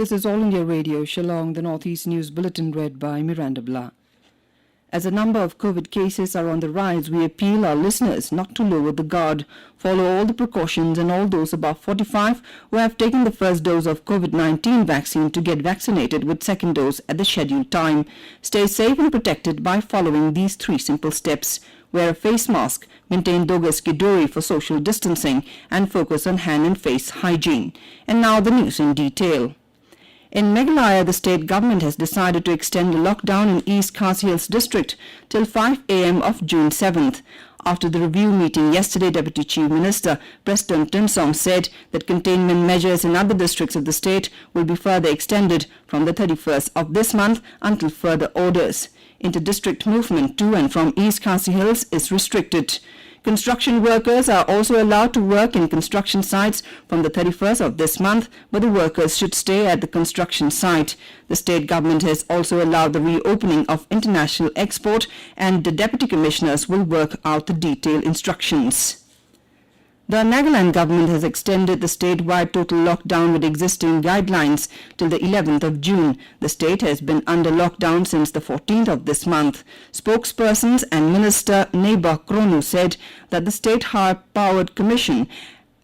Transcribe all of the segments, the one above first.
This is All India Radio, Shillong, the Northeast News Bulletin read by Miranda Blah. As a number of COVID cases are on the rise, we appeal our listeners not to lower the guard, follow all the precautions, and all those above 45 who have taken the first dose of COVID-19 vaccine to get vaccinated with second dose at the scheduled time. Stay safe and protected by following these 3 simple steps. Wear a face mask, maintain 2 gaz ki दूरी for social distancing, and focus on hand and face hygiene. And now the news in detail. In Meghalaya, the state government has decided to extend the lockdown in East Khasi Hills district till 5 a.m. of June 7th. After the review meeting yesterday, Deputy Chief Minister Preston Timsong said that containment measures in other districts of the state will be further extended from the 31st of this month until further orders. Inter-district movement to and from East Khasi Hills is restricted. Construction workers are also allowed to work in construction sites from the 31st of this month, but the workers should stay at the construction site. The state government has also allowed the reopening of international export, and the deputy commissioners will work out the detailed instructions. The Nagaland Government has extended the statewide total lockdown with existing guidelines till the 11th of June. The state has been under lockdown since the 14th of this month. Spokespersons and Minister Neba Kronu said that the State High-Powered Commission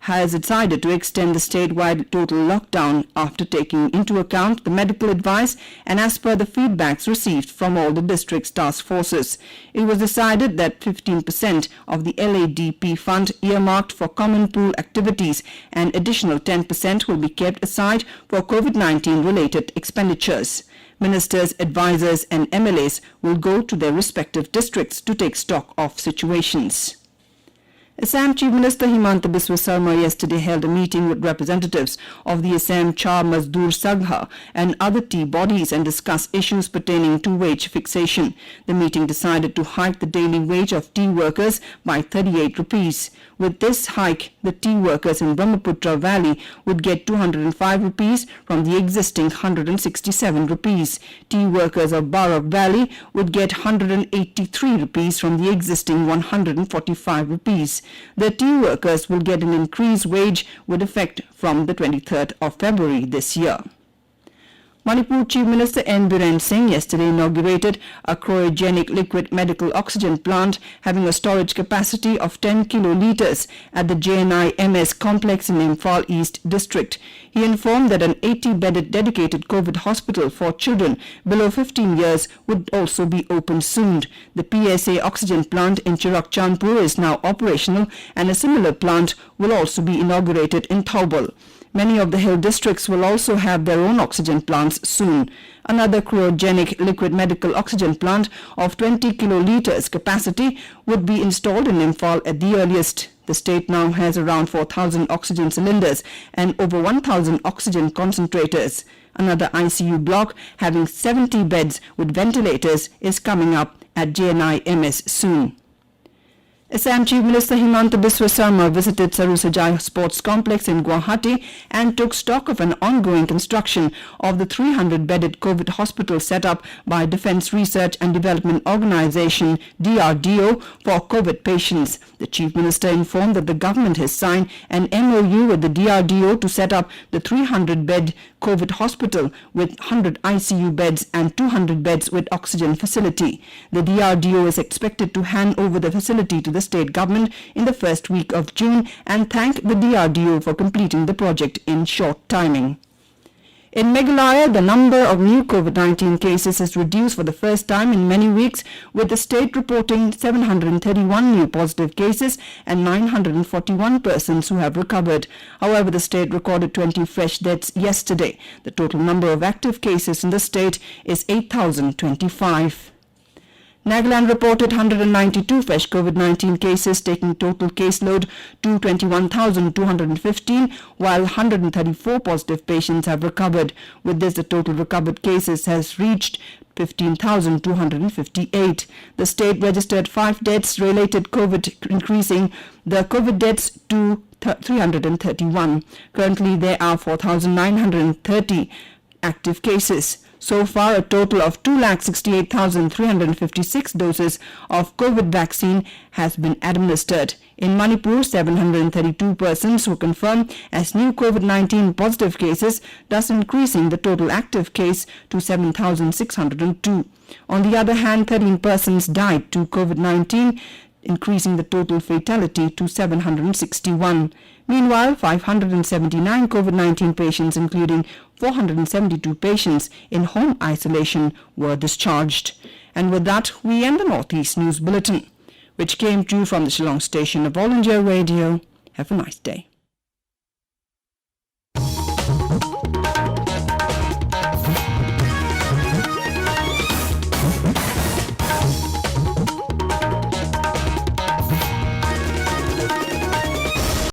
has decided to extend the statewide total lockdown after taking into account the medical advice and as per the feedbacks received from all the district's task forces. It was decided that 15% of the LADP fund earmarked for common pool activities and additional 10% will be kept aside for COVID-19 related expenditures. Ministers, advisors and MLAs will go to their respective districts to take stock of situations. Assam Chief Minister Himanta Biswa Sarma yesterday held a meeting with representatives of the Assam Chah Mazdoor Sangha and other tea bodies and discussed issues pertaining to wage fixation. The meeting decided to hike the daily wage of tea workers by 38 rupees. With this hike, the tea workers in Brahmaputra Valley would get 205 rupees from the existing 167 rupees. Tea workers of Barak Valley would get 183 rupees from the existing 145 rupees. The tea workers will get an increased wage with effect from the 23rd of February this year. Manipur Chief Minister Biren Singh yesterday inaugurated a Cryogenic Liquid Medical Oxygen plant having a storage capacity of 10 kiloliters at the JNIMS complex in Imphal East district. He informed that an 80-bedded dedicated COVID hospital for children below 15 years would also be opened soon. The PSA oxygen plant in Chiragchandpur is now operational, and a similar plant will also be inaugurated in Thoubal. Many of the hill districts will also have their own oxygen plants soon. Another cryogenic liquid medical oxygen plant of 20 kiloliters capacity would be installed in Imphal at the earliest. The state now has around 4,000 oxygen cylinders and over 1,000 oxygen concentrators. Another ICU block having 70 beds with ventilators is coming up at JNIMS soon. Assam Chief Minister Himanta Biswa Sarma visited Sarusajai Sports Complex in Guwahati and took stock of an ongoing construction of the 300-bedded COVID hospital set up by Defence Research and Development Organisation DRDO for COVID patients. The Chief Minister informed that the government has signed an MOU with the DRDO to set up the 300-bed COVID hospital with 100 ICU beds and 200 beds with oxygen facility. The DRDO is expected to hand over the facility to the state government in the first week of June and thank the DRDO for completing the project in short timing. In Meghalaya, the number of new COVID-19 cases has reduced for the first time in many weeks, with the state reporting 731 new positive cases and 941 persons who have recovered. However, the state recorded 20 fresh deaths yesterday. The total number of active cases in the state is 8,025. Nagaland reported 192 fresh COVID-19 cases, taking total caseload to 21,215, while 134 positive patients have recovered. With this, the total recovered cases has reached 15,258. The state registered 5 deaths related COVID, increasing the COVID deaths to 331. Currently, there are 4,930 active cases. So far, a total of 268,356 doses of COVID vaccine has been administered. In Manipur, 732 persons were confirmed as new COVID-19 positive cases, thus increasing the total active case to 7,602. On the other hand, 13 persons died to COVID-19, increasing the total fatality to 761. Meanwhile, 579 COVID-19 patients, including 472 patients in home isolation, were discharged. And with that, we end the Northeast News Bulletin, which came to you from the Shillong station of All India Radio. Have a nice day.